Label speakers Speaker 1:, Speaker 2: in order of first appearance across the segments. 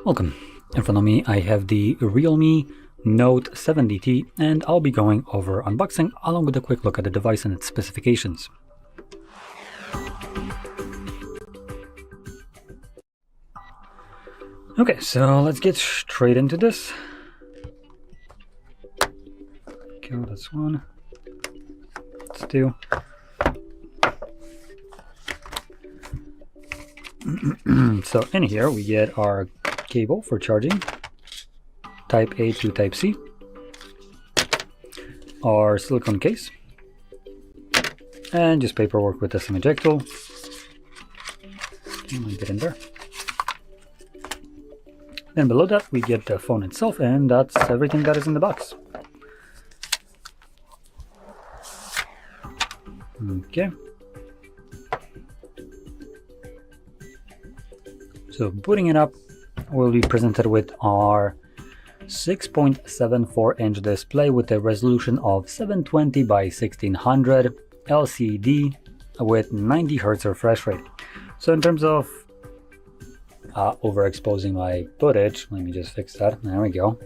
Speaker 1: Welcome. In front of me I have the Realme Note 70T, and I'll be going over unboxing along with a quick look at the device and its specifications. Okay, so let's get straight into this. Okay, that's one. That's two. So in here we get our cable for charging, Type A to Type C, our silicone case, and just paperwork with the SIM ejector. Get in there. Then below that we get the phone itself, and that's everything that is in the box. Okay. So booting it up, we'll be presented with our 6.74 inch display with a resolution of 720 by 1600 LCD with 90 Hz refresh rate. So in terms of overexposing my footage, let me just fix that. There we go.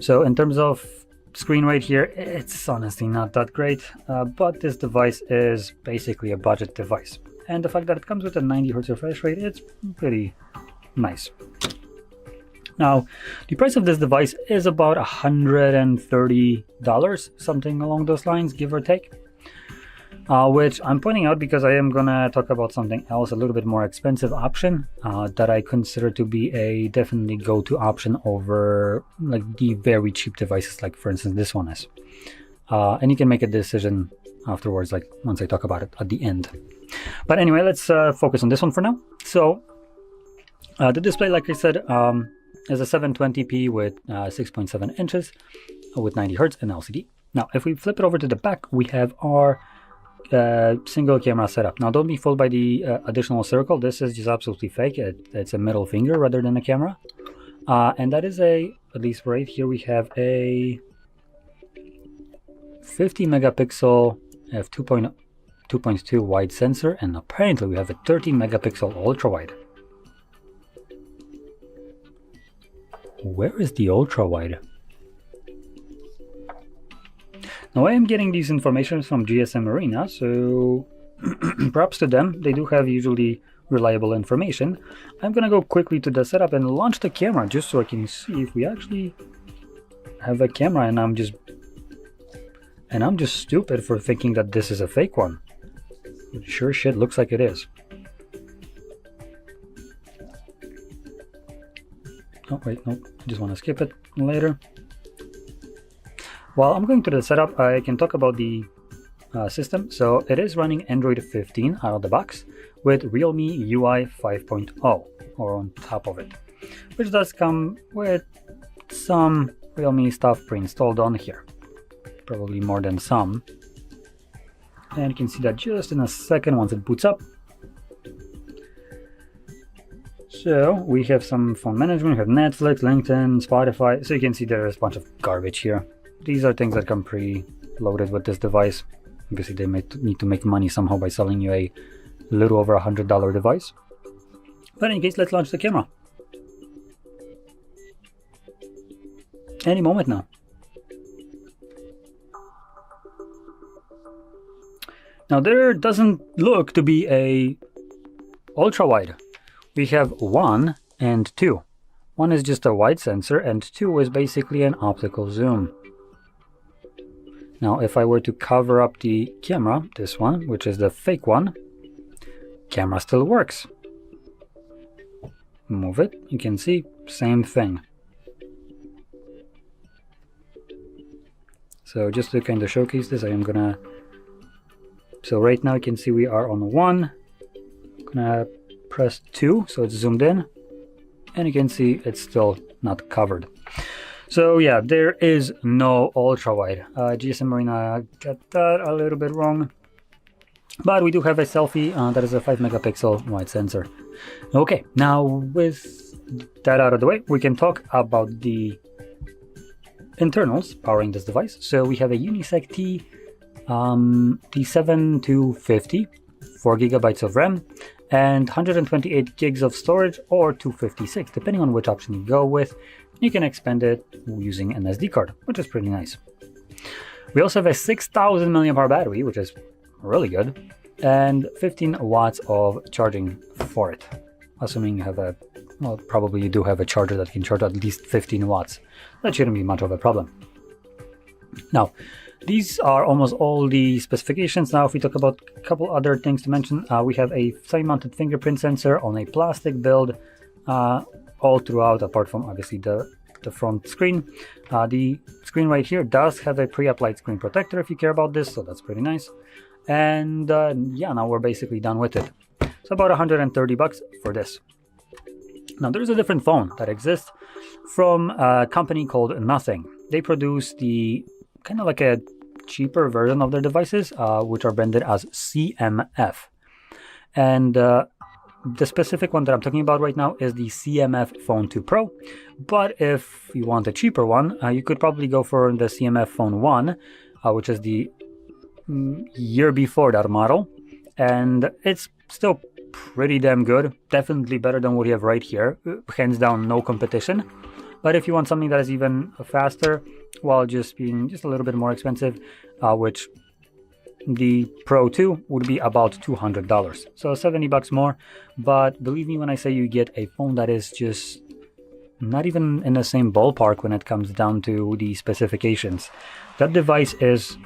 Speaker 1: So in terms of screen rate here, it's honestly not that great, but this device is basically a budget device. And the fact that it comes with a 90 Hz refresh rate, it's pretty nice. Now, the price of this device is about $130, something along those lines, give or take. Which I'm pointing out because I am gonna talk about something else, a little bit more expensive option that I consider to be a definitely go-to option over like the very cheap devices, like for instance this one is. And you can make a decision afterwards, like once I talk about it at the end. But anyway, let's focus on this one for now. So the display, like I said, is a 720p with 6.7 inches with 90 Hz and LCD. Now, if we flip it over to the back, we have our single camera setup. Now, don't be fooled by the additional circle. This is just absolutely fake. It's a middle finger rather than a camera. And that is at least right here, we have a 50 megapixel f2.2 wide sensor, and apparently we have a 30 megapixel ultra wide. Where is the ultra wide? Now I am getting these information from GSM Arena, so props to them. They do have usually reliable information. I'm gonna go quickly to the setup and launch the camera just so I can see if we actually have a camera, and I'm just stupid for thinking that this is a fake one. It sure shit looks like it is. Oh wait, no, I just want to skip it later. While I'm going to the setup, I can talk about the system. So it is running Android 15 out of the box with Realme UI 5.0 or on top of it, which does come with some Realme stuff pre-installed on here. Probably more than some. And you can see that just in a second once it boots up. So we have some phone management, we have Netflix, LinkedIn, Spotify. So you can see there is a bunch of garbage here. These are things that come pre-loaded with this device. Obviously they need to make money somehow by selling you a little over $100 device. But in any case, let's launch the camera. Any moment now. Now there doesn't look to be a ultra wide. We have 1 and 2. 1 is just a wide sensor and 2 is basically an optical zoom. Now if I were to cover up the camera, this one, which is the fake one, camera still works. Move it, you can see, same thing. So just to kind of showcase this, I am gonna... So right now you can see we are on 1. I'm gonna press 2, so it's zoomed in. And you can see it's still not covered. So yeah, there is no ultra wide. GSM Arena got that a little bit wrong. But we do have a Selfie that is a 5 megapixel wide sensor. Okay, now with that out of the way, we can talk about the internals powering this device. So we have a Unisoc T7250, 4 gigabytes of RAM, and 128 gigs of storage or 256, depending on which option you go with. You can expand it using an SD card, which is pretty nice. We also have a 6000 mAh battery, which is really good, and 15 watts of charging for it. Assuming you have a, well, probably you do have a charger that can charge at least 15 watts. That shouldn't be much of a problem. Now, these are almost all the specifications. Now, if we talk about a couple other things to mention, we have a side-mounted fingerprint sensor on a plastic build all throughout, apart from obviously the front screen. The screen right here does have a pre-applied screen protector if you care about this, so that's pretty nice. And yeah, now we're basically done with it. So about 130 bucks for this. Now, there's a different phone that exists from a company called Nothing. They produce the kind of like a cheaper version of their devices, which are branded as CMF. And the specific one that I'm talking about right now is the CMF Phone 2 Pro. But if you want a cheaper one, you could probably go for the CMF Phone 1, which is the year before that model. And it's still pretty damn good. Definitely better than what you have right here. Hands down, no competition. But if you want something that is even faster, while just being just a little bit more expensive, which the Pro 2 would be about $200. So 70 bucks more. But believe me when I say you get a phone that is just not even in the same ballpark when it comes down to the specifications. That device is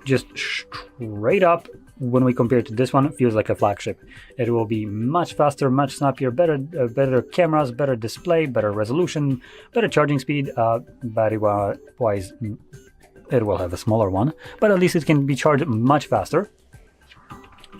Speaker 1: just straight up, when we compare it to this one, it feels like a flagship. It will be much faster, much snappier, better cameras, better display, better resolution, better charging speed. Battery-wise, it will have a smaller one, but at least it can be charged much faster.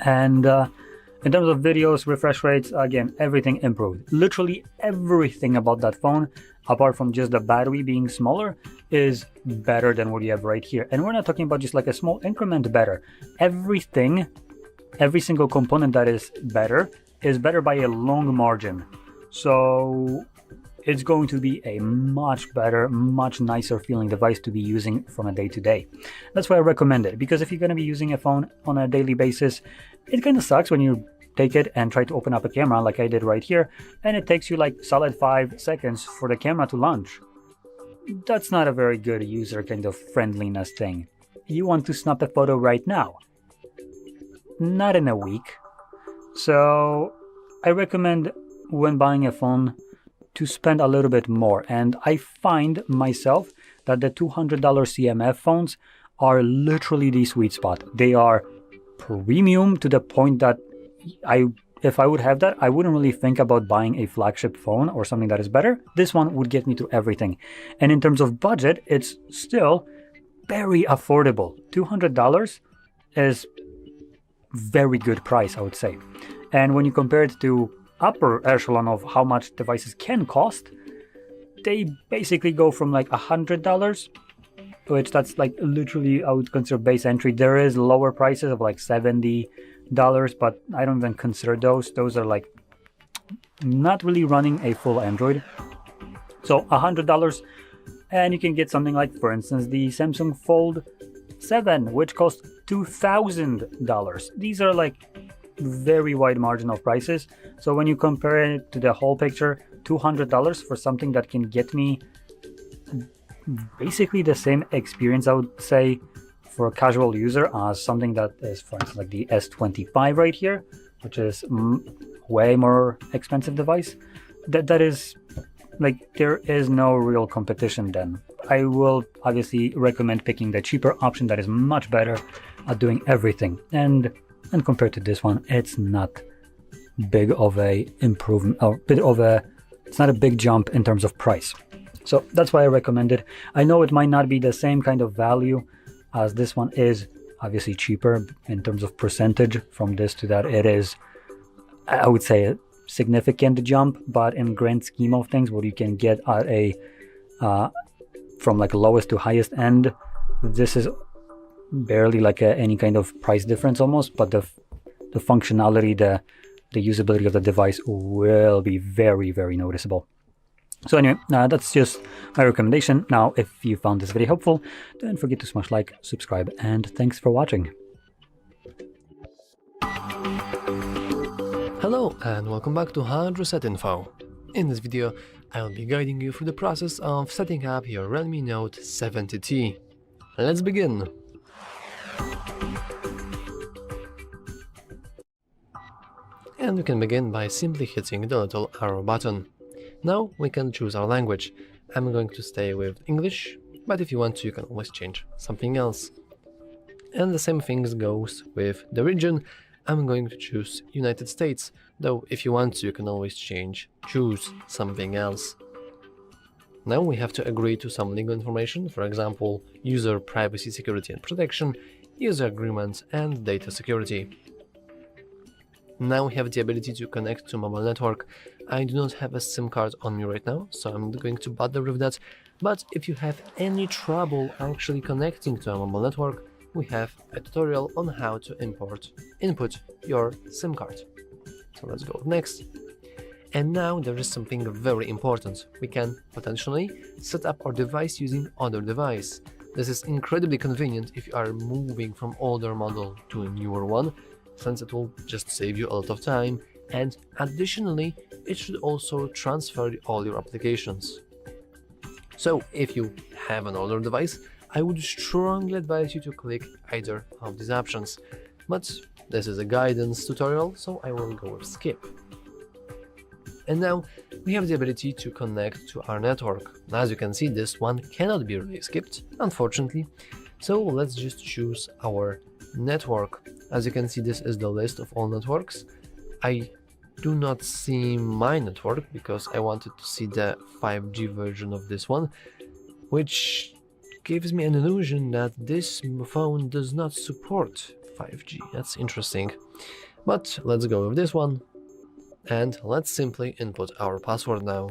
Speaker 1: And in terms of videos, refresh rates, again, everything improved. Literally everything about that phone, apart from just the battery being smaller, is better than what you have right here. And we're not talking about just like a small increment better. Everything, every single component that is better by a long margin. So it's going to be a much better, much nicer feeling device to be using from a day to day. That's why I recommend it, because if you're going to be using a phone on a daily basis, it kind of sucks when you take it and try to open up a camera like I did right here, and it takes you like solid 5 seconds for the camera to launch. That's not a very good user kind of friendliness thing. You want to snap a photo right now, not in a week. So I recommend when buying a phone to spend a little bit more, and I find myself that the $200 CMF phones are literally the sweet spot. They are premium to the point that if I would have that, I wouldn't really think about buying a flagship phone or something that is better. This one would get me to everything. And in terms of budget, it's still very affordable. $200 is very good price, I would say. And when you compare it to upper echelon of how much devices can cost, they basically go from like $100, which that's like literally I would consider base entry. There is lower prices of like $70, but I don't even consider those. Those are like not really running a full Android. So $100, and you can get something like, for instance, the Samsung Fold 7, which costs $2,000. These are like very wide margin of prices. So when you compare it to the whole picture, $200 for something that can get me basically the same experience, I would say, for a casual user as something that is, for instance, like the S25 right here, which is way more expensive device. That is like, there is no real competition then. I will obviously recommend picking the cheaper option that is much better at doing everything. And compared to this one, it's not big of a improvement, or it's not a big jump in terms of price. So that's why I recommend it. I know it might not be the same kind of value as this one is, obviously cheaper in terms of percentage from this to that. It is, I would say, a significant jump, but in grand scheme of things, what you can get at a from like lowest to highest end, this is barely like any kind of price difference almost, but the functionality, the usability of the device will be very, very noticeable. So anyway, that's just my recommendation. Now, if you found this video helpful, don't forget to smash like, subscribe, and thanks for watching.
Speaker 2: Hello and welcome back to HardReset.Info. In this video, I will be guiding you through the process of setting up your Realme Note 70T. Let's begin! And we can begin by simply hitting the little arrow button. Now we can choose our language. I'm going to stay with English, but if you want to, you can always change something else. And the same thing goes with the region. I'm going to choose United States, though if you want to, you can always choose something else. Now we have to agree to some legal information, for example, user privacy, security and protection, user agreements and data security. Now we have the ability to connect to mobile network. I do not have a SIM card on me right now, so I'm not going to bother with that, but if you have any trouble actually connecting to a mobile network, we have a tutorial on how to input your SIM card. So let's go next. And now there is something very important. We can potentially set up our device using other device. This is incredibly convenient if you are moving from older model to a newer one, since it will just save you a lot of time, and additionally it should also transfer all your applications. So if you have an older device, I would strongly advise you to click either of these options, but this is a guidance tutorial, so I will go with skip. And now we have the ability to connect to our network. As you can see, this one cannot be really skipped, unfortunately, so let's just choose our network. As you can see, this is the list of all networks. I do not see my network because I wanted to see the 5G version of this one, which gives me an illusion that this phone does not support 5G. That's interesting. But let's go with this one. And let's simply input our password now.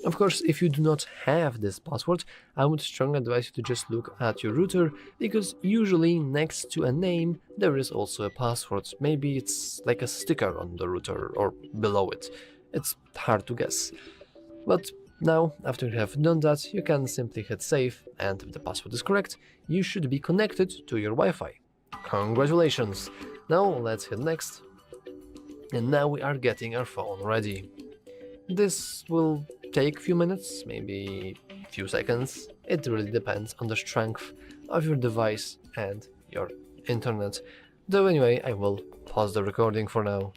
Speaker 2: Of course, if you do not have this password, I would strongly advise you to just look at your router, because usually next to a name there is also a password. Maybe it's like a sticker on the router or below it. It's hard to guess. But now, after you have done that, you can simply hit save, and if the password is correct, you should be connected to your Wi-Fi. Congratulations! Now let's hit next. And now we are getting our phone ready. This will take a few minutes, maybe a few seconds. It really depends on the strength of your device and your internet. Though anyway, I will pause the recording for now.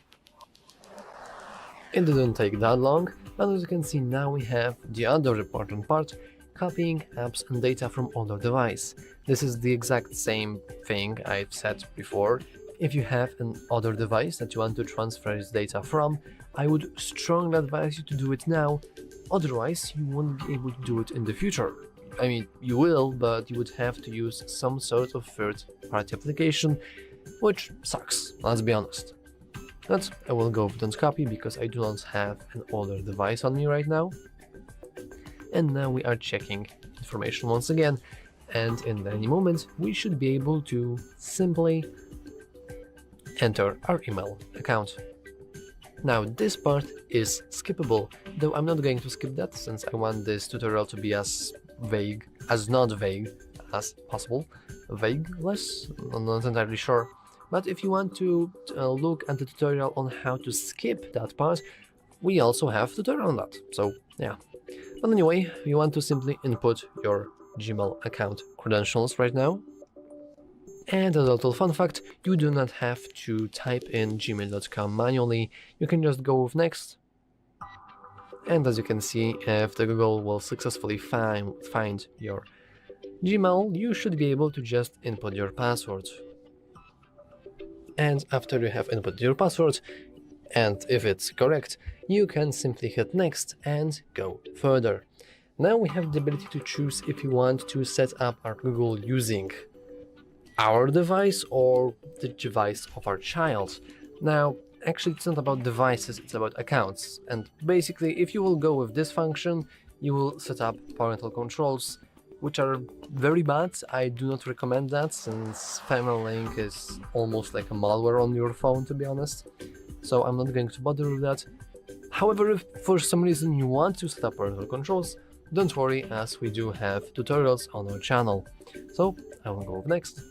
Speaker 2: It didn't take that long, and as you can see, now we have the other important part, copying apps and data from older device. This is the exact same thing I've said before. If you have an other device that you want to transfer its data from, I would strongly advise you to do it now, otherwise you won't be able to do it in the future. I mean, you will, but you would have to use some sort of third-party application, which sucks, let's be honest. But I will go with don't copy because I do not have an older device on me right now. And now we are checking information once again, and in any moment we should be able to simply enter our email account. Now this part is skippable, though I'm not going to skip that since I want this tutorial to be as not vague as possible. Vagueless? I'm not entirely sure. But if you want to look at the tutorial on how to skip that part, we also have a tutorial on that, so yeah. But anyway, you want to simply input your Gmail account credentials right now. And a little fun fact, you do not have to type in gmail.com manually, you can just go with next. And as you can see, if the Google will successfully find your Gmail, you should be able to just input your password. And after you have input your password, and if it's correct, you can simply hit next and go further. Now we have the ability to choose if you want to set up our Google using our device or the device of our child. Now, actually it's not about devices, it's about accounts. And basically, if you will go with this function, you will set up parental controls, which are very bad. I do not recommend that, since Family Link is almost like a malware on your phone, to be honest. So I'm not going to bother with that. However, if for some reason you want to set up parental controls, don't worry, as we do have tutorials on our channel. So I will go with next.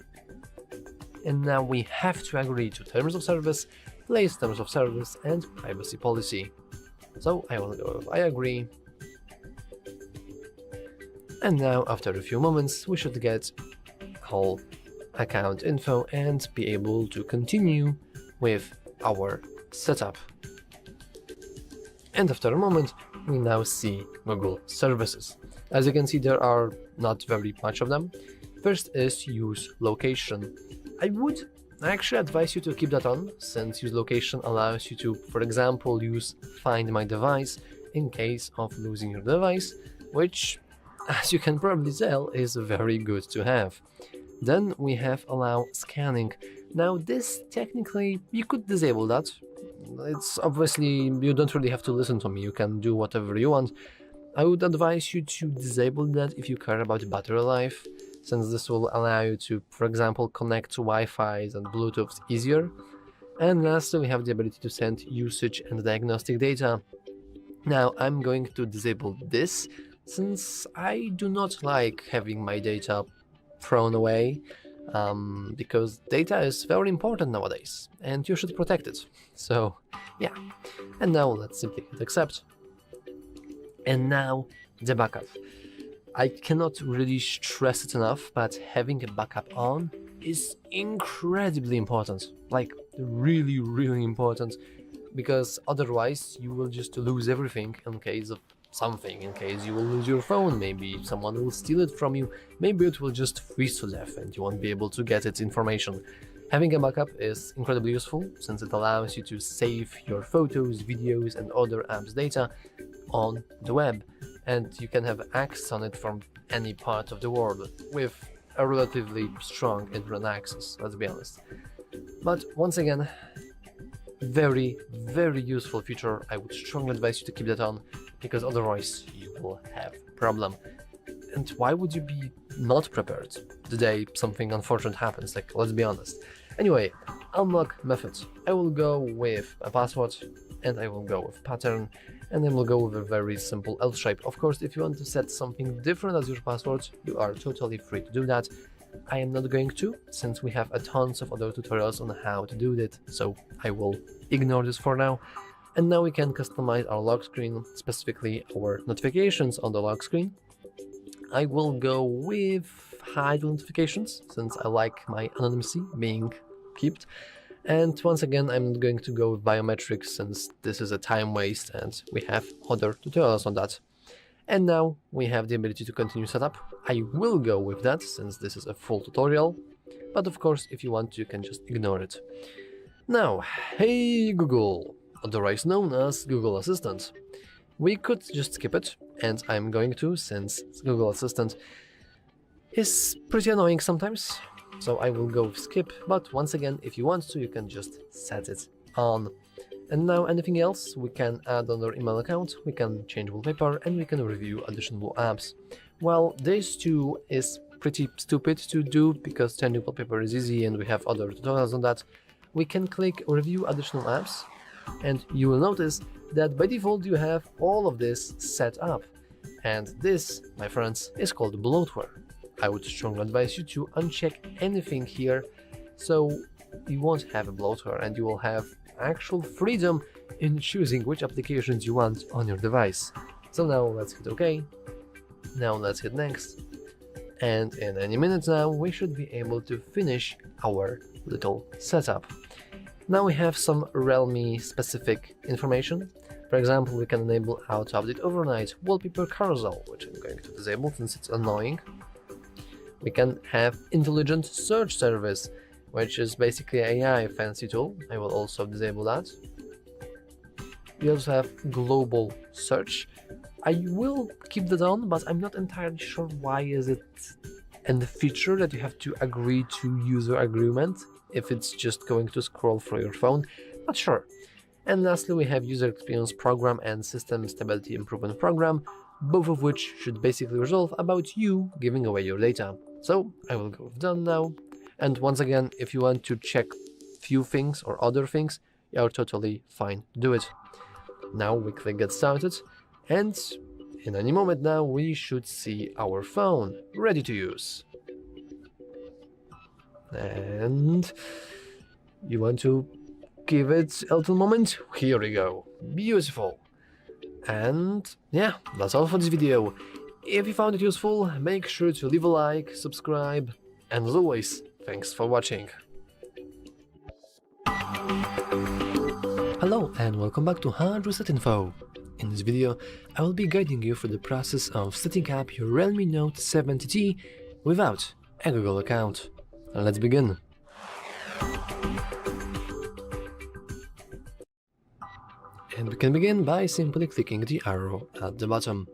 Speaker 2: And now we have to agree to terms of service latest terms of service and privacy policy. So I will go with I agree. And now, after a few moments, we should get whole account info and be able to continue with our setup. And after a moment, we now see Google services. As you can see, there are not very much of them. First is use location. I would actually advise you to keep that on, since use location allows you to, for example, use find my device in case of losing your device, which, as you can probably tell, is very good to have. Then we have allow scanning. Now this technically you could disable that. It's obviously, you don't really have to listen to me, you can do whatever you want. I would advise you to disable that if you care about battery life, since this will allow you to, for example, connect to Wi-Fi and Bluetooth easier. And lastly, we have the ability to send usage and diagnostic data. Now I'm going to disable this, since I do not like having my data thrown away, because data is very important nowadays and you should protect it. So yeah, and now let's simply hit accept. And now the backup. I cannot really stress it enough, but having a backup on is incredibly important, like really important, because otherwise you will just lose everything in case of something, in case you will lose your phone, maybe someone will steal it from you, maybe it will just freeze to death and you won't be able to get its information. Having a backup is incredibly useful, since it allows you to save your photos, videos and other apps data on the web, and you can have access on it from any part of the world with a relatively strong internet access, let's be honest. But once again, very useful feature. I would strongly advise you to keep that on, because otherwise you will have a problem. And why would you be not prepared the day something unfortunate happens? Like, let's be honest. Anyway, unlock methods. I will go with a password, and I will go with pattern, and then we'll go with a very simple L shape. Of course, if you want to set something different as your password, you are totally free to do that. I am not going to, since we have a tons of other tutorials on how to do that, so I will ignore this for now. And now we can customize our lock screen, specifically our notifications on the lock screen. I will go with hide notifications, since I like my anonymity being kept. And once again, I'm going to go with biometrics, since this is a time waste and we have other tutorials on that. And now we have the ability to continue setup. I will go with that, since this is a full tutorial, but of course, if you want to, you can just ignore it. Now, hey Google, otherwise known as Google Assistant. We could just skip it, and I'm going to, since Google Assistant is pretty annoying sometimes, so I will go with skip, but once again, if you want to, you can just set it on. And now anything else we can add on our email account, we can change wallpaper, and we can review additional apps. Well, this too is pretty stupid to do, because changing wallpaper is easy and we have other tutorials on that. We can click review additional apps, and you will notice that by default you have all of this set up. And this, my friends, is called bloatware. I would strongly advise you to uncheck anything here, so you won't have a bloatware and you will have actual freedom in choosing which applications you want on your device. So now let's hit OK. Now let's hit next. And in any minute now we should be able to finish our little setup. Now we have some Realme specific information. For example, we can enable auto update overnight, wallpaper carousel, which I'm going to disable since it's annoying. We can have intelligent search service, which is basically an AI fancy tool. I will also disable that. We also have global search. I will keep that on, but I'm not entirely sure why is it and the feature that you have to agree to user agreement if it's just going to scroll through your phone, but sure. And lastly, we have user experience program and system stability improvement program, both of which should basically resolve about you giving away your data. So I will go with done now. And once again, if you want to check few things or other things, you are totally fine to do it. Now we click get started, and in any moment now we should see our phone ready to use. And you want to give it a little moment. Here we go. Beautiful. And yeah, that's all for this video. If you found it useful, make sure to leave a like, subscribe, and as always, thanks for watching. Hello and welcome back to HardReset.Info. In this video, I will be guiding you through the process of setting up your Realme Note 70T without a Google account. Let's begin. And we can begin by simply clicking the arrow at the bottom.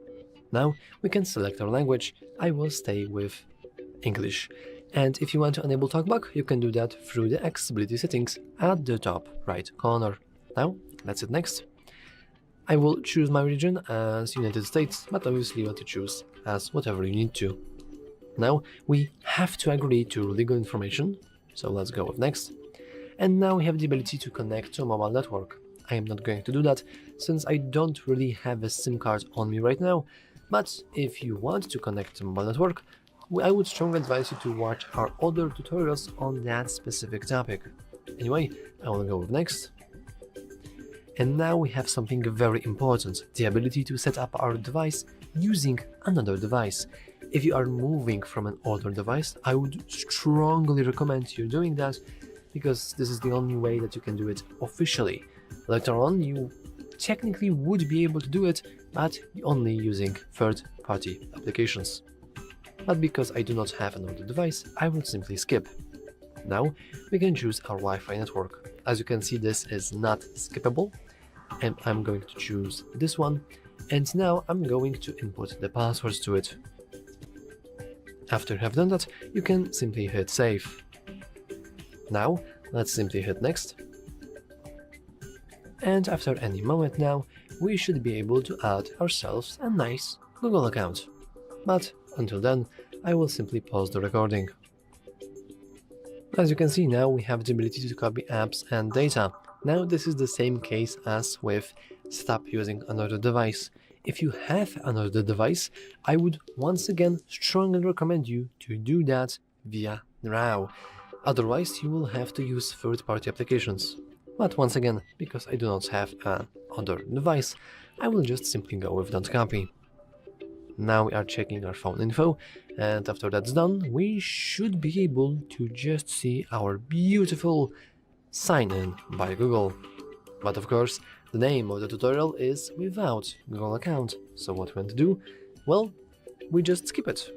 Speaker 2: Now we can select our language. I will stay with English. And if you want to enable TalkBack, you can do that through the accessibility settings at the top right corner. Now let's hit next. I will choose my region as United States, but obviously you want to choose as whatever you need to. Now we have to agree to legal information, so let's go with next. And now we have the ability to connect to a mobile network. I am not going to do that since I don't really have a SIM card on me right now, but if you want to connect to a mobile network, I would strongly advise you to watch our other tutorials on that specific topic. Anyway, I will go with next. And now we have something very important, the ability to set up our device using another device. If you are moving from an older device, I would strongly recommend you doing that because this is the only way that you can do it officially. Later on, you technically would be able to do it, but only using third-party applications. But because I do not have an older device, I will simply skip. Now we can choose our Wi-Fi network. As you can see, this is not skippable, and I'm going to choose this one, and now I'm going to input the passwords to it. After you have done that, you can simply hit save. Now let's simply hit next. And after any moment now, we should be able to add ourselves a nice Google account. But until then, I will simply pause the recording. As you can see now, we have the ability to copy apps and data. Now this is the same case as with stop using another device. If you have another device, I would once again strongly recommend you to do that via now. Otherwise, you will have to use third-party applications. But once again, because I do not have another device, I will just simply go with don't copy. Now we are checking our phone info, and after that's done, we should be able to just see our beautiful sign in by Google. But of course, the name of the tutorial is without Google account, so what we want to do? Well, we just skip it.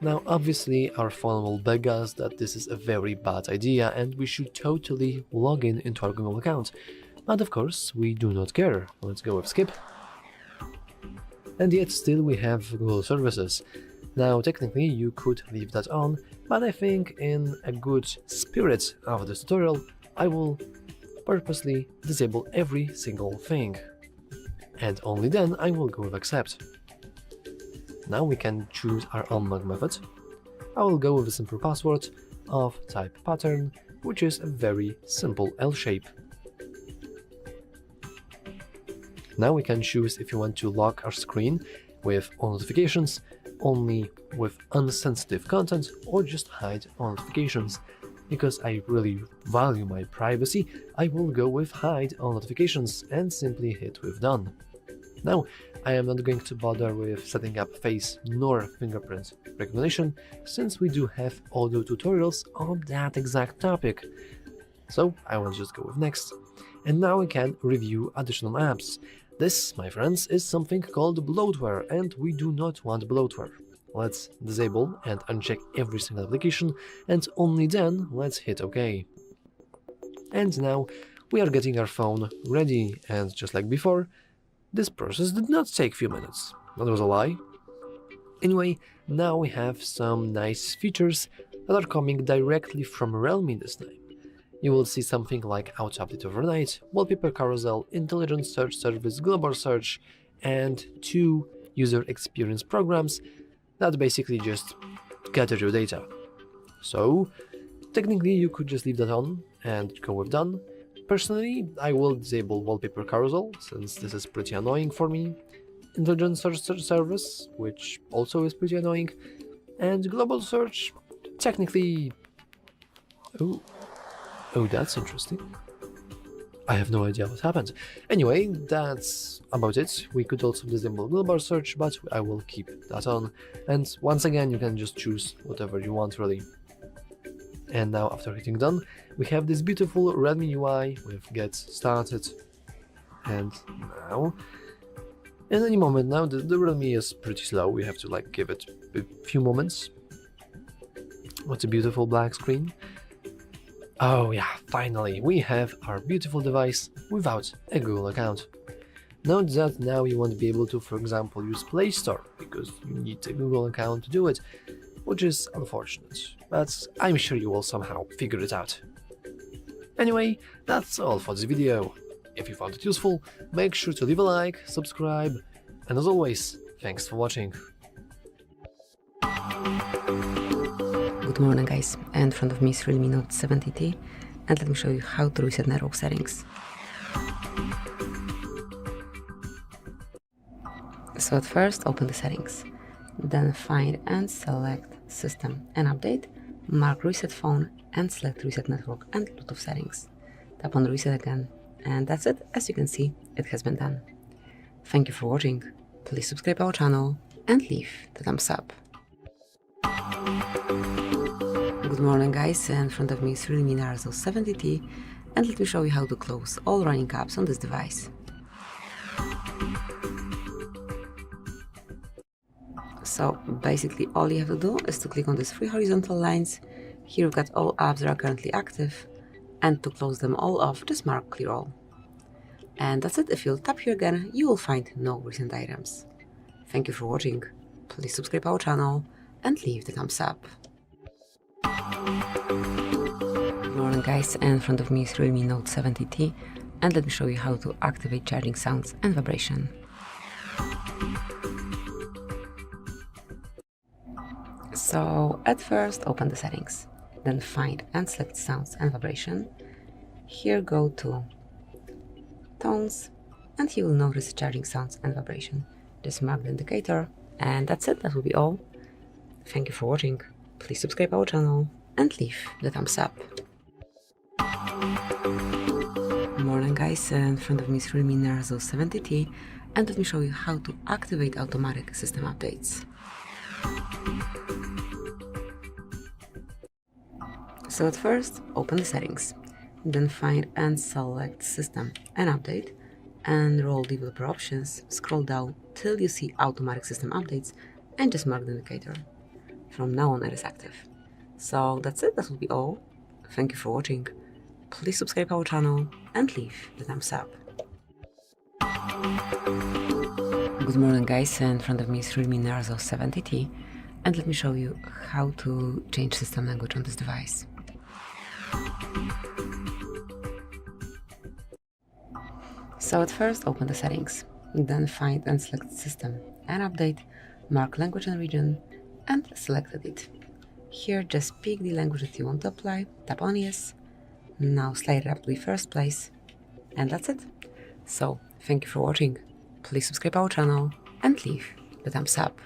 Speaker 2: Now obviously our phone will beg us that this is a very bad idea and we should totally log in into our Google account. But of course, we do not care. Let's go with skip. And yet still we have Google services. Now technically you could leave that on, but I think in a good spirit of this tutorial, I will purposely disable every single thing. And only then I will go with accept. Now we can choose our unlock method. I will go with a simple password of type pattern, which is a very simple L shape. Now we can choose if you want to lock our screen with all notifications, only with unsensitive content, or just hide all notifications. Because I really value my privacy, I will go with hide all notifications and simply hit with done. Now, I am not going to bother with setting up face nor fingerprint recognition, since we do have audio tutorials on that exact topic. So I will just go with next. And now we can review additional apps. This, my friends, is something called bloatware, and we do not want bloatware. Let's disable and uncheck every single application, and only then let's hit OK. And now we are getting our phone ready, and just like before, this process did not take a few minutes. That was a lie. Anyway, now we have some nice features that are coming directly from Realme this time. You will see something like auto update overnight, wallpaper carousel, intelligent search service, global search, and 2 user experience programs that basically just gather your data. So technically you could just leave that on and go with done. Personally, I will disable wallpaper carousel since this is pretty annoying for me, intelligent search service, which also is pretty annoying, and global search, technically... Oh, that's interesting. I have no idea what happened. Anyway, that's about it. We could also disable wheelbar search, but I will keep that on. And once again, you can just choose whatever you want, really. And now, after hitting done, we have this beautiful Realme UI with Get Started. And now, in any moment now, the Realme is pretty slow. We have to like give it a few moments. What's a beautiful black screen? Oh yeah, finally, we have our beautiful device without a Google account. Note that now you won't be able to, for example, use Play Store, because you need a Google account to do it, which is unfortunate, but I'm sure you will somehow figure it out. Anyway, that's all for this video. If you found it useful, make sure to leave a like, subscribe, and as always, thanks for watching.
Speaker 3: Good morning guys, in front of me is Realme Note 70T, and let me show you how to reset network settings. So at first open the settings, then find and select System and Update, mark Reset Phone and select Reset Network and Bluetooth settings. Tap on Reset again, and that's it. As you can see, it has been done. Thank you for watching, please subscribe our channel and leave the thumbs up. Good morning guys, in front of me is Realme Note 70T, and let me show you how to close all running apps on this device. So basically all you have to do is to click on these three horizontal lines. Here we've got all apps that are currently active, and to close them all off, just mark clear all. And that's it. If you'll tap here again, you will find no recent items. Thank you for watching, please subscribe our channel and leave the thumbs up. Good morning guys, in front of me is Realme Note 70T, and let me show you how to activate charging sounds and vibration. So at first open the settings, then find and select sounds and vibration. Here go to tones, and you will notice charging sounds and vibration. Just mark the indicator, and that's it. That will be all. Thank you for watching, please subscribe our channel and leave the thumbs up. Good morning guys, in front of me is Realme Note 70T, and let me show you how to activate automatic system updates. So at first open the settings, then find and select System and Update, and roll developer options, scroll down till you see automatic system updates, and just mark the indicator. From now on it is active. So that's it, that will be all. Thank you for watching, please subscribe our channel and leave the thumbs up. Good morning guys, in front of me is Realme Note 70T, and let me show you how to change system language on this device. So at first open the settings, then find and select System and Update, mark language and region, and select Edit. Here just pick the language that you want to apply, tap on Yes, now slide it up to the first place, and that's it. So thank you for watching, please subscribe our channel and leave the thumbs up.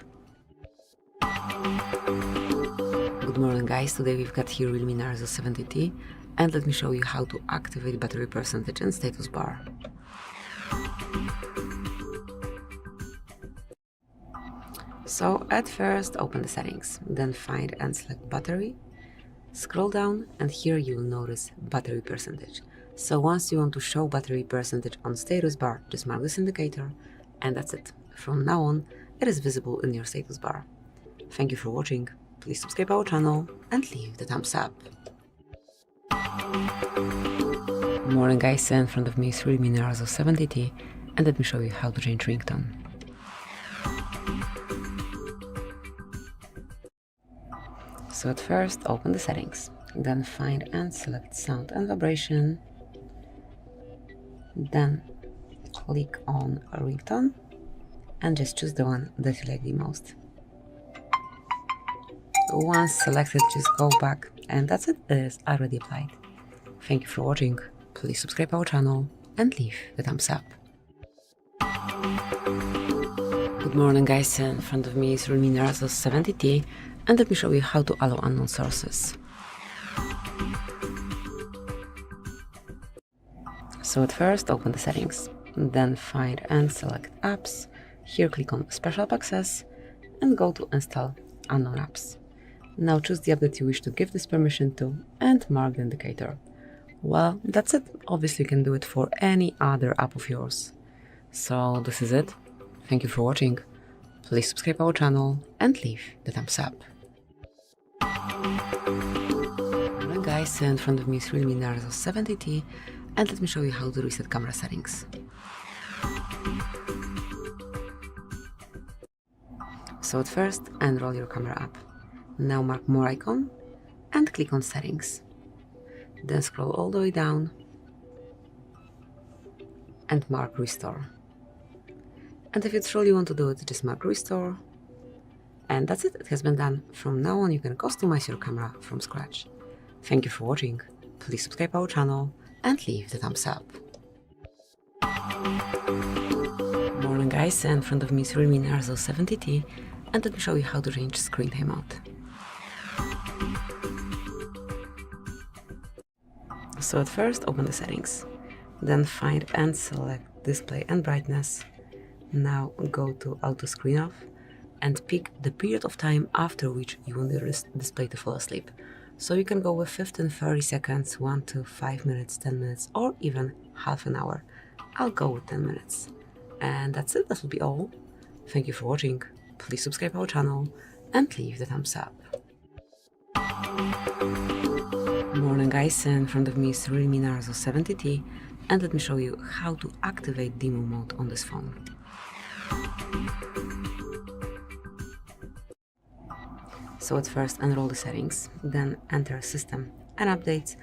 Speaker 3: Good morning guys, today we've got here Realme Note 70T, and let me show you how to activate battery percentage and status bar. So at first open the settings, then find and select battery, scroll down, and here you will notice battery percentage. So once you want to show battery percentage on status bar, just mark this indicator, and that's it. From now on it is visible in your status bar. Thank you for watching, please subscribe our channel and leave the thumbs up. Good morning guys, in front of me is Realme Note 70T, and let me show you how to change ringtone. So at first open the settings, then find and select sound and vibration, then click on ringtone and just choose the one that you like the most. Once selected, just go back, and that's it, it is already applied. Thank you for watching, please subscribe our channel and leave the thumbs up. Good morning guys, in front of me is Realme Note 70T, and let me show you how to allow unknown sources. So at first open the settings, then find and select apps. Here click on special app access and go to install unknown apps. Now choose the app that you wish to give this permission to and mark the indicator. Well, that's it. Obviously you can do it for any other app of yours. So this is it. Thank you for watching. Please subscribe our channel and leave the thumbs up. Well guys, in front of me is Realme Note 70T, and let me show you how to reset camera settings. So at first, enroll your camera app. Now mark more icon and click on settings. Then scroll all the way down and mark restore. And if you truly want to do it, just mark restore. And that's it, it has been done. From now on you can customize your camera from scratch. Thank you for watching. Please subscribe our channel and leave the thumbs up. Morning guys, in front of me is Realme Note 70T, and let me show you how to change screen timeout. So at first open the settings, then find and select display and brightness. Now go to auto screen off and pick the period of time after which you want the display to fall asleep. So you can go with 15, 30 seconds, 1 to 5 minutes, 10 minutes, or even half an hour. I'll go with 10 minutes. And that's it, that will be all. Thank you for watching. Please subscribe our channel and leave the thumbs up. Morning guys, in front of me is Realme Note 70T, and let me show you how to activate demo mode on this phone. So at first enroll the settings, then enter system and updates,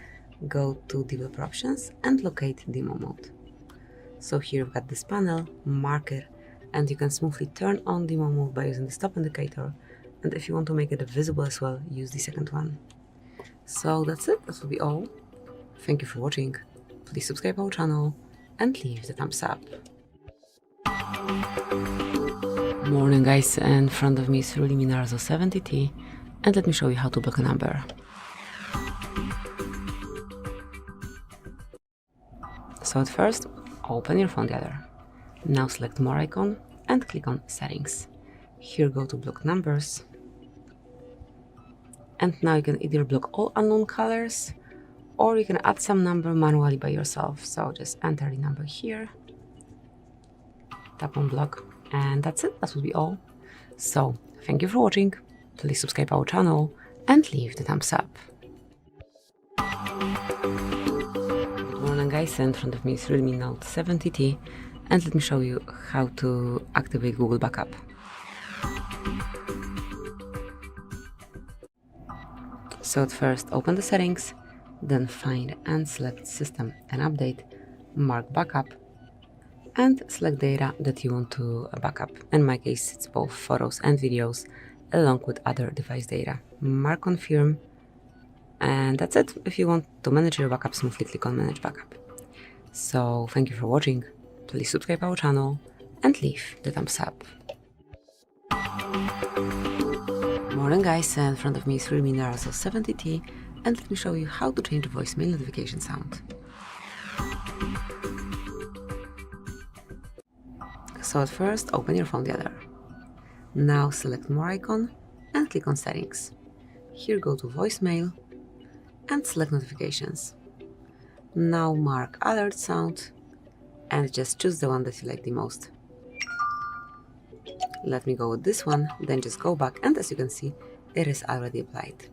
Speaker 3: go to developer options and locate demo mode. So here you've got this panel, mark it, and you can smoothly turn on demo mode by using the stop indicator, and if you want to make it visible as well, use the second one. So that's it, that will be all. Thank you for watching. Please subscribe our channel and leave the thumbs up. Morning guys, in front of me is Realme Note 70T, and let me show you how to block a number. So at first, open your phone dialer. Now select more icon and click on settings. Here go to block numbers. And now you can either block all unknown colors, or you can add some number manually by yourself. So just enter the number here, tap on block, and that's it, that will be all. So thank you for watching. Please subscribe our channel and leave the thumbs up. Good morning guys, in front of me is Realme Note 70T, and let me show you how to activate Google Backup. So at first open the settings, then find and select system and update, mark backup, and select data that you want to backup. In my case, it's both photos and videos, along with other device data. Mark confirm, and that's it. If you want to manage your backup smoothly, click on manage backup. So thank you for watching. Please subscribe our channel and leave the thumbs up. Morning guys, in front of me is Realme Note 70T, and let me show you how to change the voicemail notification sound. So at first open your phone dialer. Now select more icon and click on settings. Here go to voicemail and select notifications. Now mark alert sound and just choose the one that you like the most. Let me go with this one, then just go back, and as you can see, it is already applied.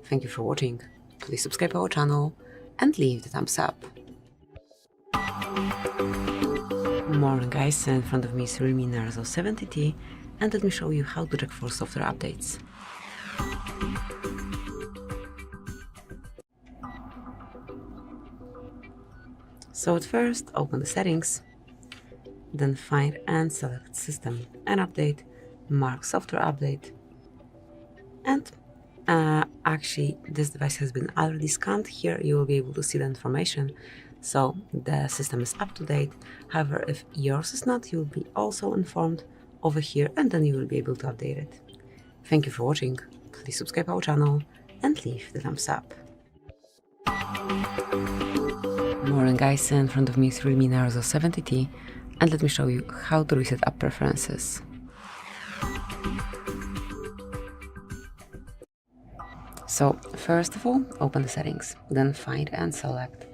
Speaker 3: Thank you for watching. Please subscribe our channel and leave the thumbs up. Morning guys, in front of me is Realme Note 70T, and let me show you how to check for software updates. So at first open the settings, then find and select system and update, mark software update, and actually this device has been already scanned. Here you will be able to see the information, so the system is up to date. However, if yours is not, you will be also informed over here, and then you will be able to update it. Thank you for watching. Please subscribe our channel and leave the thumbs up. Morning guys, in front of me is Realme Note 70T, and let me show you how to reset app preferences. So first of all, open the settings, then find and select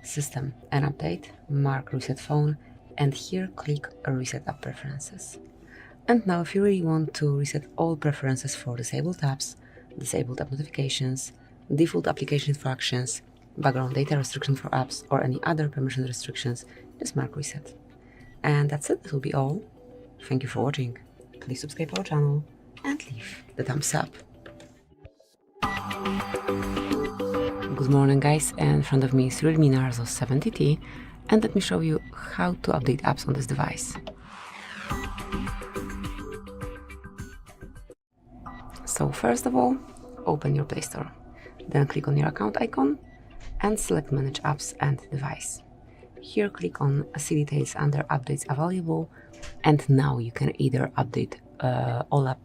Speaker 3: System and Update, mark Reset Phone, and here click Reset App Preferences. And now if you really want to reset all preferences for disabled apps, disabled app notifications, default application for actions, background data restriction for apps, or any other permission restrictions, just mark Reset. And that's it, that will be all. Thank you for watching. Please subscribe our channel and leave the thumbs up. Good morning guys, and in front of me is Realme Note 70T, and let me show you how to update apps on this device. So first of all, open your Play Store, then click on your account icon and select Manage Apps and Device. Here click on See Details under Updates Available, and now you can either update all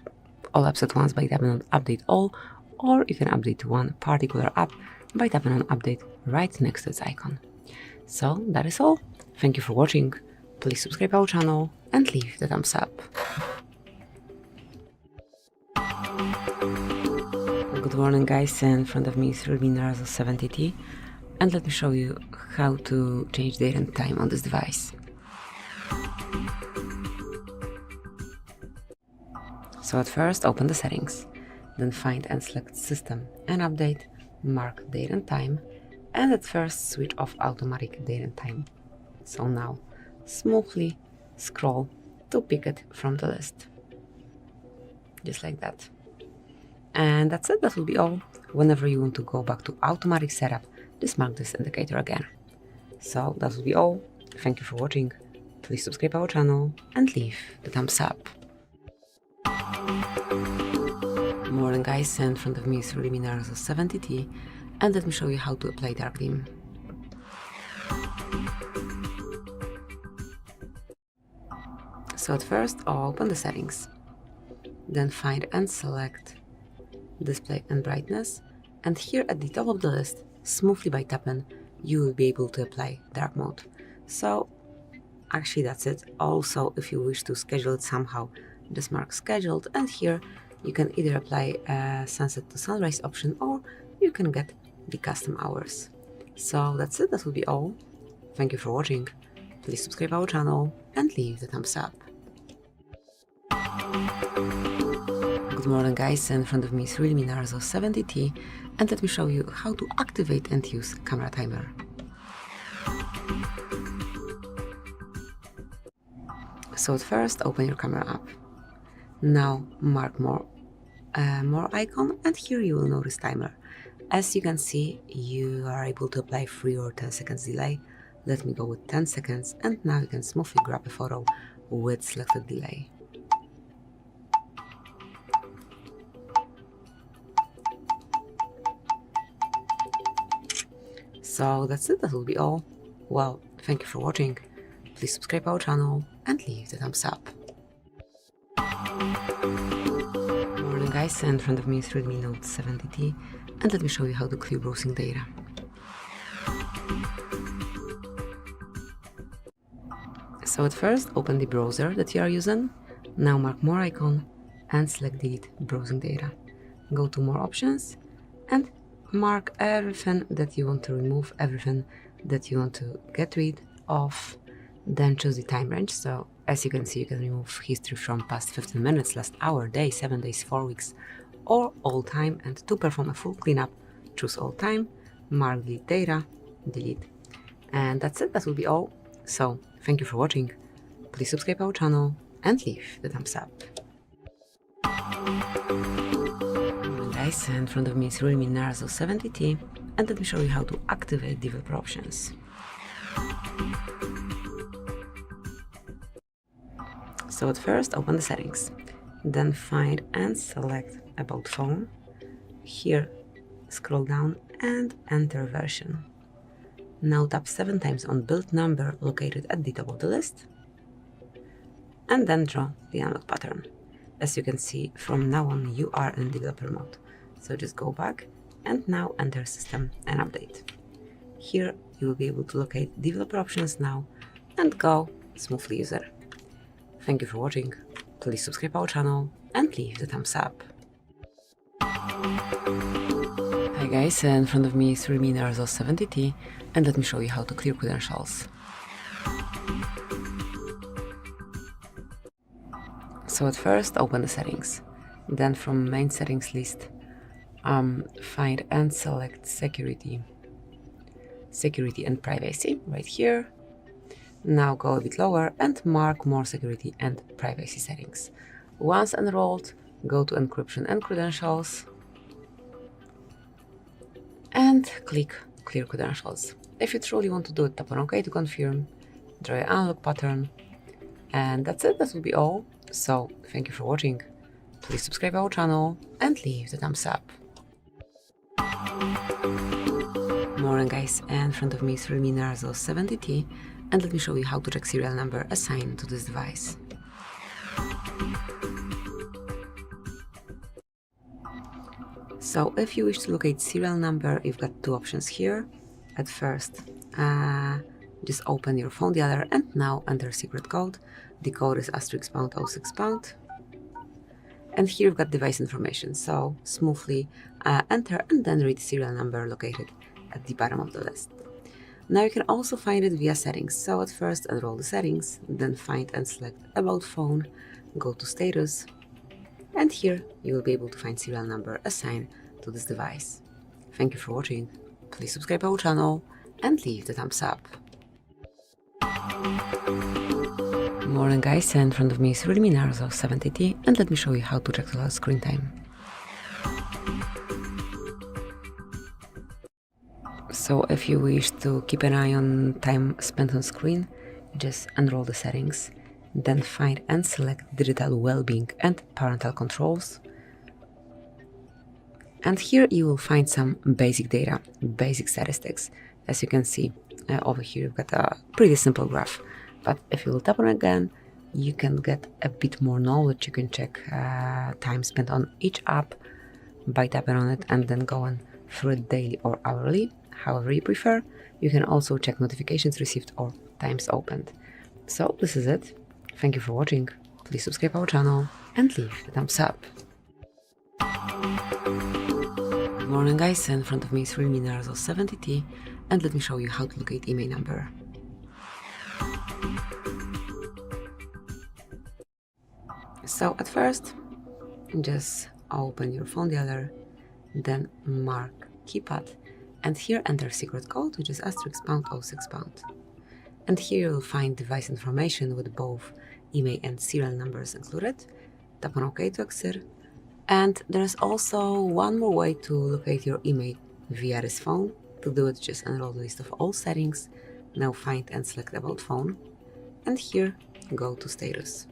Speaker 3: apps at once by tapping on Update All, or you can update one particular app by tapping on Update right next to its icon. So that is all. Thank you for watching. Please subscribe our channel and leave the thumbs up. Good morning guys, in front of me is Realme Note 70T, and let me show you how to change date and time on this device. So at first open the settings, then find and select System and Update, mark date and time, and at first switch off automatic date and time. So now smoothly scroll to pick it from the list, just like that. And that's it, that will be all. Whenever you want to go back to automatic setup, just mark this indicator again. So that will be all. Thank you for watching. Please subscribe our channel and leave the thumbs up. Morning guys, in front of me is Realme Note 70T, and let me show you how to apply dark theme. So at first open the settings, then find and select Display and Brightness, and here at the top of the list, smoothly by tapping, you will be able to apply dark mode. So actually that's it. Also, if you wish to schedule it somehow, just mark scheduled, and here you can either apply a sunset to sunrise option, or you can get the custom hours. So that's it, that will be all. Thank you for watching. Please subscribe our channel and leave the thumbs up. Good morning guys, in front of me is Realme Note 70T, and let me show you how to activate and use camera timer. So at first open your camera app. Now mark more icon, and here you will notice timer. As you can see, you are able to apply 3 or 10 seconds delay. Let me go with 10 seconds, and now you can smoothly grab a photo with selected delay. So that's it, that will be all. Well, thank you for watching. Please subscribe our channel and leave the thumbs up. Morning guys, in front of me is Realme Note 70T, and let me show you how to clear browsing data. So at first open the browser that you are using, now mark more icon and select delete browsing data. Go to more options and mark everything that you want to remove, everything that you want to get rid of, then choose the time range. So as you can see, you can remove history from past 15 minutes, last hour, day, 7 days, 4 weeks, or all time. And to perform a full cleanup, choose all time, mark delete data, delete. And that's it, that will be all. So thank you for watching. Please subscribe our channel and leave the thumbs up. Guys, in front of me is Realme Note 70T, and let me show you how to activate developer options. So at first open the settings, then find and select About Phone. Here scroll down and enter version. Now tap 7 times on build number located at the top of the list, and then draw the unlock pattern. As you can see, from now on you are in developer mode. So just go back and now enter System and Update. Here you will be able to locate developer options now and go smoothly user. Thank you for watching. Please subscribe our channel and leave the thumbs up. Hi guys, in front of me is Realme Note 70T, and let me show you how to clear credentials. So at first open the settings, then from main settings list find and select security and privacy right here. Now go a bit lower and mark more security and privacy settings. Once enrolled, go to encryption and credentials and click clear credentials. If you truly want to do it, tap on OK to confirm, draw an unlock pattern, and that's it. That will be all. So thank you for watching. Please subscribe our channel and leave the thumbs up. Morning guys, in front of me is Realme Note 70T, and let me show you how to check serial number assigned to this device. So if you wish to locate serial number, you've got two options here. At first, just open your phone dialer and now enter secret code. The code is *#06#. And here you've got device information, so smoothly enter and then read serial number located at the bottom of the list. Now you can also find it via settings. So at first enroll the settings, then find and select about phone, go to status, and here you will be able to find serial number assigned to this device. Thank you for watching. Please subscribe our channel and leave the thumbs up. Morning guys, in front of me is Realme Note 70T, and let me show you how to check the screen time. So if you wish to keep an eye on time spent on screen, just enroll the settings, then find and select digital well-being and parental controls. And here you will find some basic data, basic statistics. As you can see over here, you've got a pretty simple graph. But if you will tap on it again, you can get a bit more knowledge. You can check time spent on each app by tapping on it and then going through it daily or hourly, however you prefer. You can also check notifications received or times opened. So this is it. Thank you for watching. Please subscribe our channel and leave a thumbs up. Good morning guys, in front of me is Realme Note 70T, and let me show you how to locate IMEI number. So at first, just open your phone dialer, then mark keypad, and here enter secret code, which is *#06#. And here you'll find device information with both IMEI and serial numbers included. Tap on OK to exit. And there's also one more way to locate your IMEI via this phone. To do it, just enroll the list of all settings. Now find and select about phone. And here, go to status.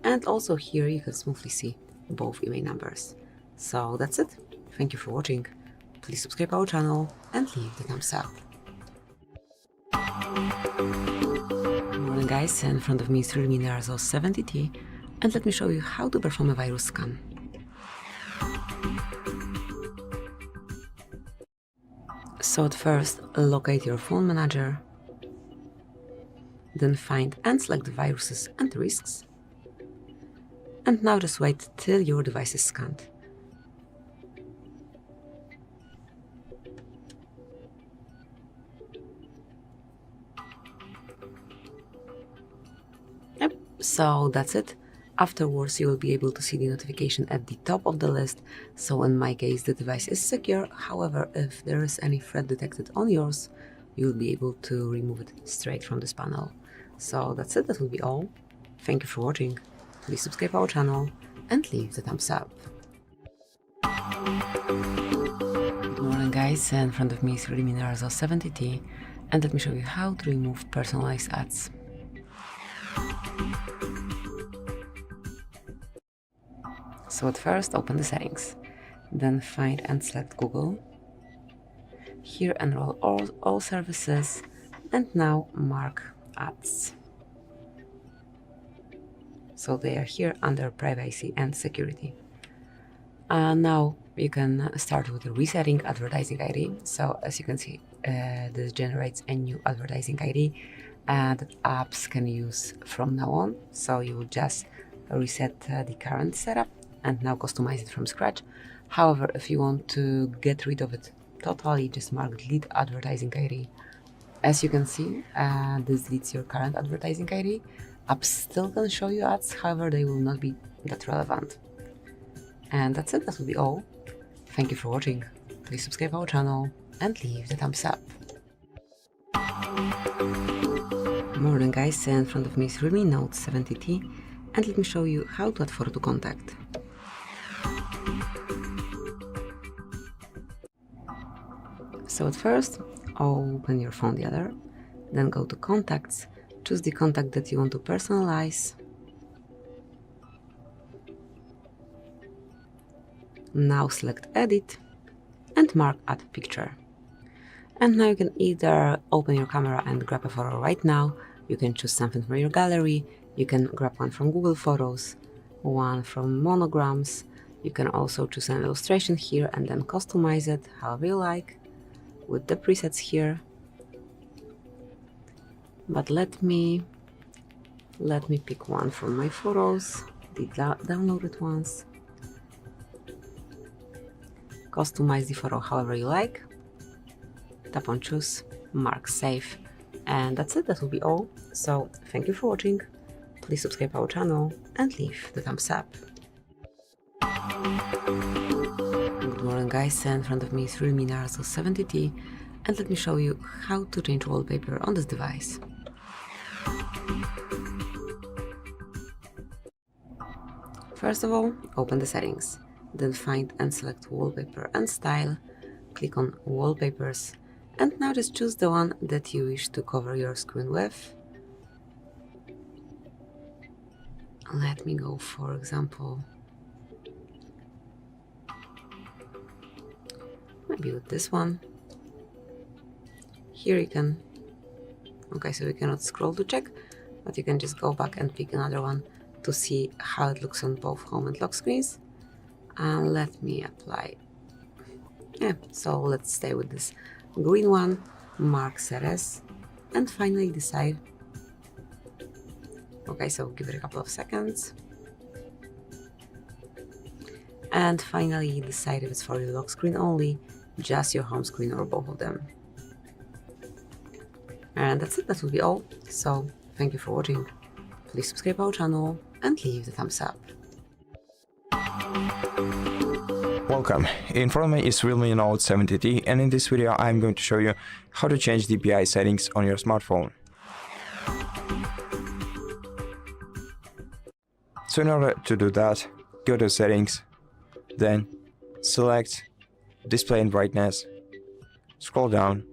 Speaker 3: And also here you can smoothly see both IMEI numbers. So that's it. Thank you for watching. Please subscribe our channel and leave the thumbs up. Good morning guys, in front of me is Realme Note 70T, and let me show you how to perform a virus scan. So at first, locate your phone manager, then find and select viruses and risks. And now just wait till your device is scanned. Yep, so that's it. Afterwards, you will be able to see the notification at the top of the list. So in my case, the device is secure. However, if there is any threat detected on yours, you will be able to remove it straight from this panel. So that's it. That will be all. Thank you for watching. Please subscribe our channel and leave the thumbs up. Good morning guys, in front of me is Realme Note 70T, and let me show you how to remove personalized ads. So at first open the settings, then find and select Google. Here enroll all services, and now mark ads. So they are here under privacy and security. Now you can start with resetting advertising ID. So as you can see, this generates a new advertising ID that apps can use from now on. So you will just reset the current setup and now customize it from scratch. However, if you want to get rid of it totally, just mark delete advertising ID. As you can see, this deletes your current advertising ID. Apps still can show you ads, however, they will not be that relevant. And that's it, that will be all. Thank you for watching. Please subscribe our channel and leave the thumbs up. Morning guys, in front of me is Realme Note 70T, and let me show you how to add photo to contact. So at first, open your phone the other, then go to contacts, choose the contact that you want to personalize. Now select edit and mark add picture. And now you can either open your camera and grab a photo right now, you can choose something from your gallery, you can grab one from Google Photos, one from monograms, you can also choose an illustration here and then customize it however you like with the presets here. But let me pick one from my photos, the downloaded ones. Customize the photo however you like, tap on choose, mark save, and that's it, that will be all. So thank you for watching, please subscribe our channel and leave the thumbs up. Good morning guys, in front of me is Realme Note 70T, and let me show you how to change wallpaper on this device. First of all, open the settings. Then find and select wallpaper and style, click on wallpapers, and now just choose the one that you wish to cover your screen with. Let me go, for example, maybe with this one. Here you can, okay, so you cannot scroll to check, but you can just go back and pick another one to see how it looks on both home and lock screens. And let me apply, so let's stay with this green one, mark set as, and finally decide. Okay, so give it a couple of seconds, and finally decide if it's for your lock screen only, just your home screen, or both of them. And that's it, that will be all. So thank you for watching, please subscribe our channel and leave the thumbs up.
Speaker 4: Welcome, in front of me is Realme Note 70T, and in this video I'm going to show you how to change DPI settings on your smartphone. So in order to do that, go to settings, then select display and brightness, scroll down,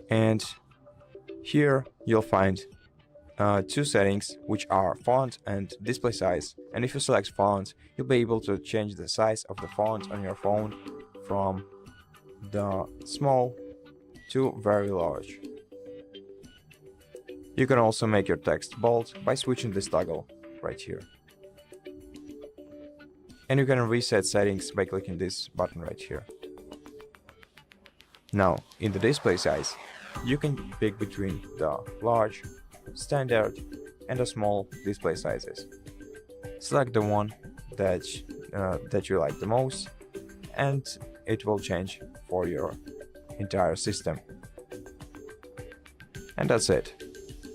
Speaker 4: and here you'll find two settings, which are font and display size. And if you select font, you'll be able to change the size of the font on your phone from the small to very large. You can also make your text bold by switching this toggle right here. And you can reset settings by clicking this button right here. Now, in the display size, you can pick between the large, standard, and the small display sizes. Select the one that you like the most, and it will change for your entire system. And that's it.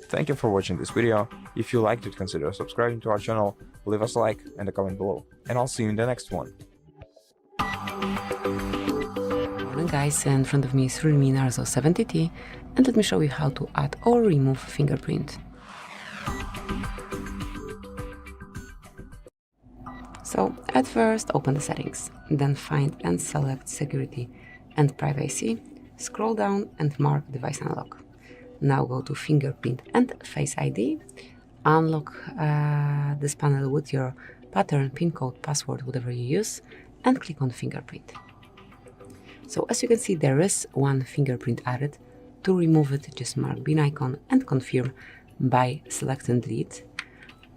Speaker 4: Thank you for watching this video. If you liked it, consider subscribing to our channel, leave us a like and a comment below, and I'll see you in the next one.
Speaker 3: Morning guys, in front of me is Realme Note 70T, and let me show you how to add or remove fingerprint. So at first open the settings, then find and select security and privacy, scroll down and mark device unlock. Now go to fingerprint and face ID, unlock this panel with your pattern, pin code, password, whatever you use, and click on fingerprint. So as you can see, there is one fingerprint added. To remove it, just mark bin icon and confirm by selecting delete.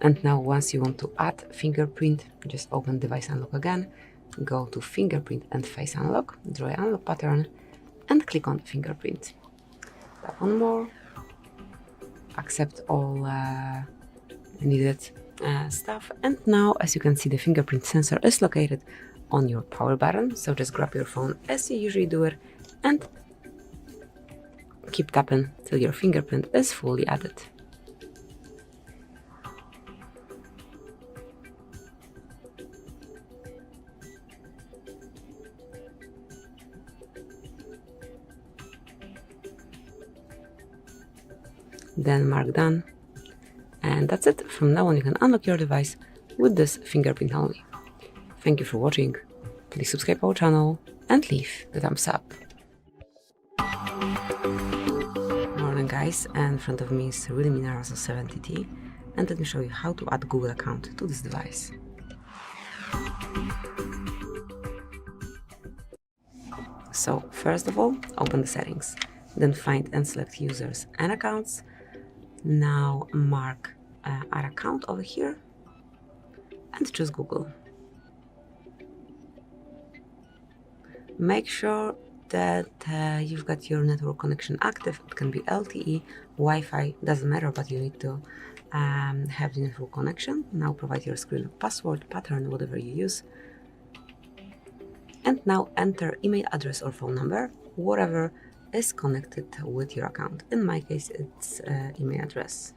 Speaker 3: And now once you want to add fingerprint, just open device unlock again, go to Fingerprint and Face Unlock, draw an unlock pattern, and click on Fingerprint. Tap on More, accept all needed stuff, and now, as you can see, the fingerprint sensor is located on your power button, so just grab your phone as you usually do it and keep tapping till your fingerprint is fully added. Then mark done, and that's it. From now on you can unlock your device with this fingerprint only. Thank you for watching, please subscribe our channel and leave the thumbs up. Morning guys, and in front of me is Realme Note 70T, and let me show you how to add Google account to this device. So first of all, open the settings, then find and select users and accounts. Now mark add account over here and choose Google. Make sure that you've got your network connection active. It can be LTE, Wi-Fi, doesn't matter, but you need to have the network connection. Now provide your screen password, pattern, whatever you use. And now enter email address or phone number, whatever is connected with your account. In my case, it's email address.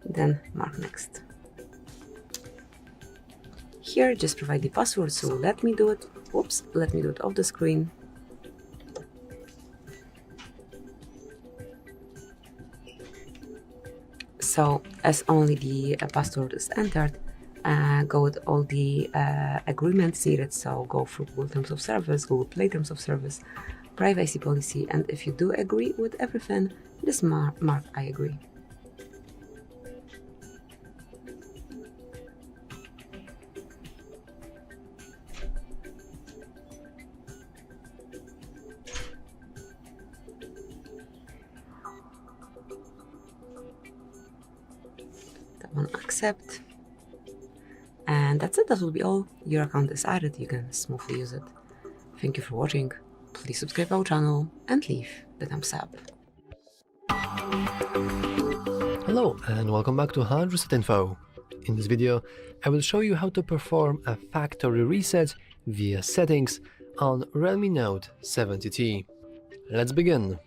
Speaker 3: Then mark next. Here, just provide the password, so let me do it. Oops, let me do it off the screen. So as only the password is entered, go with all the agreements needed. So go through Google Terms of Service, Google Play Terms of Service, privacy policy, and if you do agree with everything, just mark I agree. On accept, and that's it. That will be all. Your account is added, you can smoothly use it. Thank you for watching, please subscribe our channel and leave the thumbs up.
Speaker 2: Hello and welcome back to HardReset.Info. In this video I will show you how to perform a factory reset via settings on Realme Note 70T. Let's begin.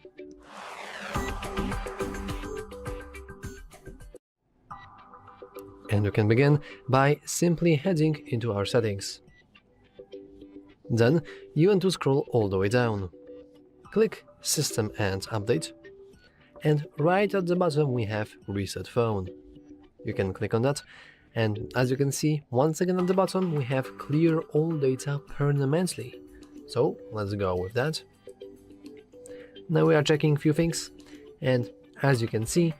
Speaker 2: And we can begin by simply heading into our settings. Then you want to scroll all the way down. Click System and Update. And right at the bottom we have Reset Phone. You can click on that, and as you can see, once again at the bottom we have Clear all data permanently. So let's go with that. Now we are checking a few things, and as you can see,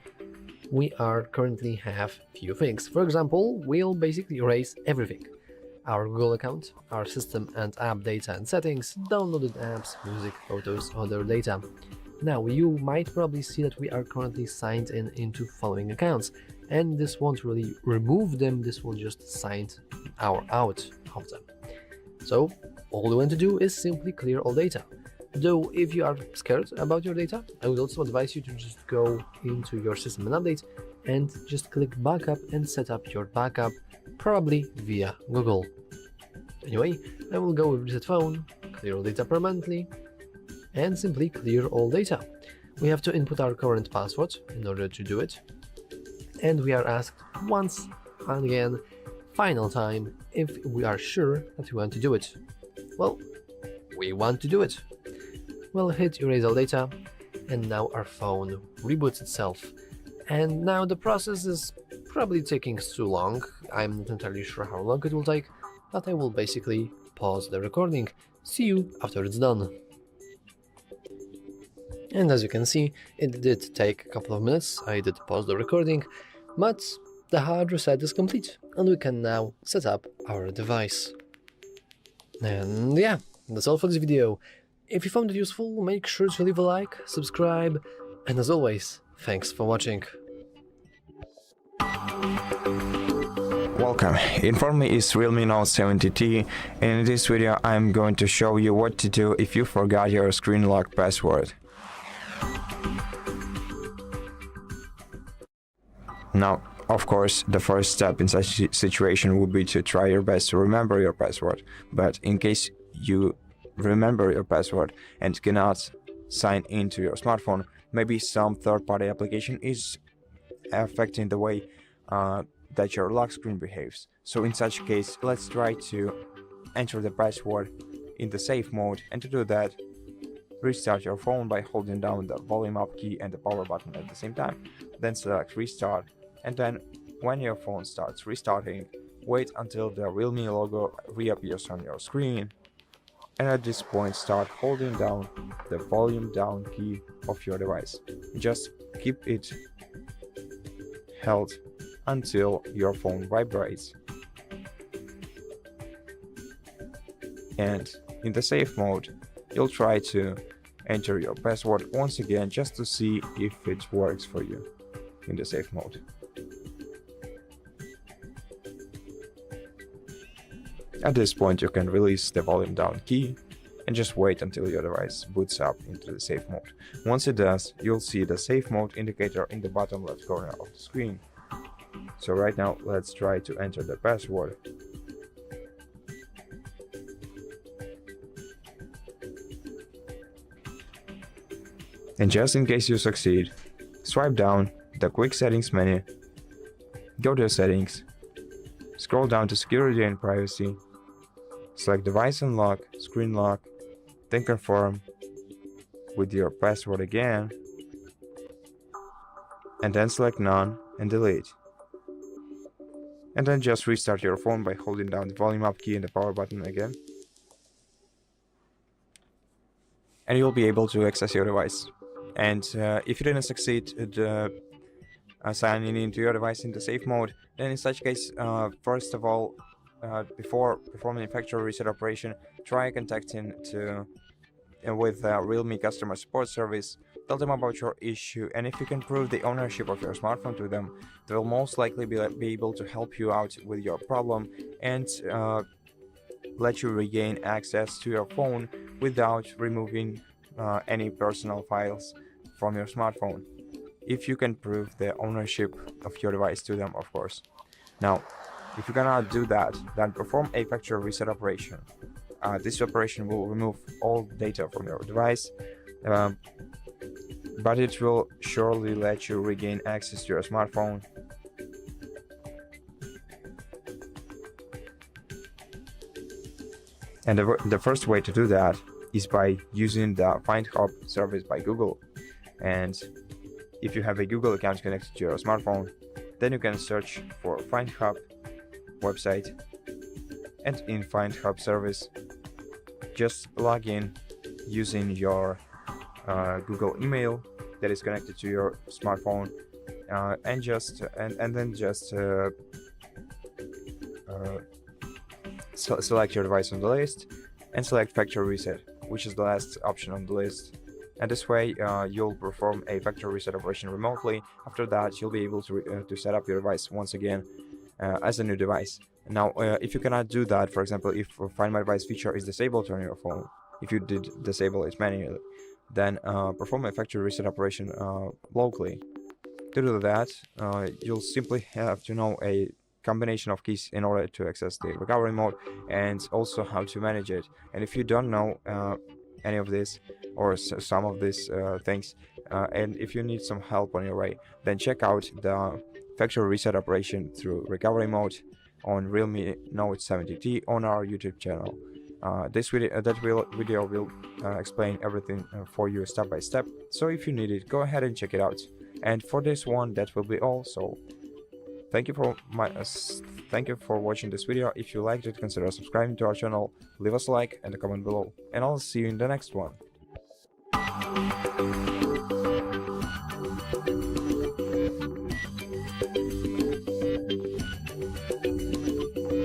Speaker 2: we are currently have few things. For example, we'll basically erase everything. Our Google account, our system and app data and settings, downloaded apps, music, photos, other data. Now you might probably see that we are currently signed in into following accounts, and this won't really remove them, this will just sign our out of them. So all we want to do is simply clear all data. Though if you are scared about your data, I would also advise you to just go into your system and update and just click backup and set up your backup, probably via Google. Anyway, I will go with Reset Phone, clear all data permanently, and simply clear all data. We have to input our current password in order to do it, and we are asked once again, final time, if we are sure that we want to do it. Well, we want to do it. We'll hit erase all data, and now our phone reboots itself. And now the process is probably taking too long. I'm not entirely sure how long it will take, but I will basically pause the recording. See you after it's done. And as you can see, it did take a couple of minutes. I did pause the recording, but the hard reset is complete, and we can now set up our device. And yeah, that's all for this video. If you found it useful, make sure to leave a like, subscribe, and as always, thanks for watching.
Speaker 4: Welcome, in front of me is Realme Note 70T, and in this video I'm going to show you what to do if you forgot your screen lock password. Now, of course, the first step in such a situation would be to try your best to remember your password, but in case you remember your password and cannot sign into your smartphone, maybe some third-party application is affecting the way that your lock screen behaves. So in such case, let's try to enter the password in the safe mode, and to do that, restart your phone by holding down the volume up key and the power button at the same time, then select restart, and then when your phone starts restarting, wait until the Realme logo reappears on your screen, and at this point start holding down the volume down key of your device. Just keep it held until your phone vibrates. And in the safe mode, you'll try to enter your password once again just to see if it works for you in the safe mode. At this point, you can release the volume down key and just wait until your device boots up into the safe mode. Once it does, you'll see the safe mode indicator in the bottom left corner of the screen. So right now, let's try to enter the password. And just in case you succeed, swipe down the quick settings menu, go to settings, scroll down to security and privacy, select device unlock, screen lock, then confirm with your password again, and then select none and delete. And then just restart your phone by holding down the volume up key and the power button again. And you'll be able to access your device. And if you didn't succeed at signing into your device in the safe mode, then in such case, first of all, before performing a factory reset operation, try contacting with Realme customer support service. Tell them about your issue, and if you can prove the ownership of your smartphone to them, they will most likely be able to help you out with your problem and let you regain access to your phone without removing any personal files from your smartphone, if you can prove the ownership of your device to them, of course. Now, if you cannot do that, then perform a factory reset operation. This operation will remove all data from your device, but it will surely let you regain access to your smartphone. And the first way to do that is by using the Find Hub service by Google. And if you have a Google account connected to your smartphone, then you can search for Find Hub website, and in Find Hub service, just log in using your Google email that is connected to your smartphone, and then just select your device on the list and select factory reset, which is the last option on the list. And this way you'll perform a factory reset operation remotely. After that, you'll be able to set up your device once again as a new device. Now, if you cannot do that, for example, if Find My Device feature is disabled on your phone, if you did disable it manually, then perform a factory reset operation locally. To do that, you'll simply have to know a combination of keys in order to access the recovery mode, and also how to manage it. And if you don't know any of this or some of these things, and if you need some help on your way, then check out the factory reset operation through recovery mode on Realme Note 70T on our YouTube channel. This video will explain everything for you step by step, so if you need it, go ahead and check it out. And for this one, that will be all. So thank you for watching this video. If you liked it, consider subscribing to our channel, leave us a like and a comment below, and I'll see you in the next one.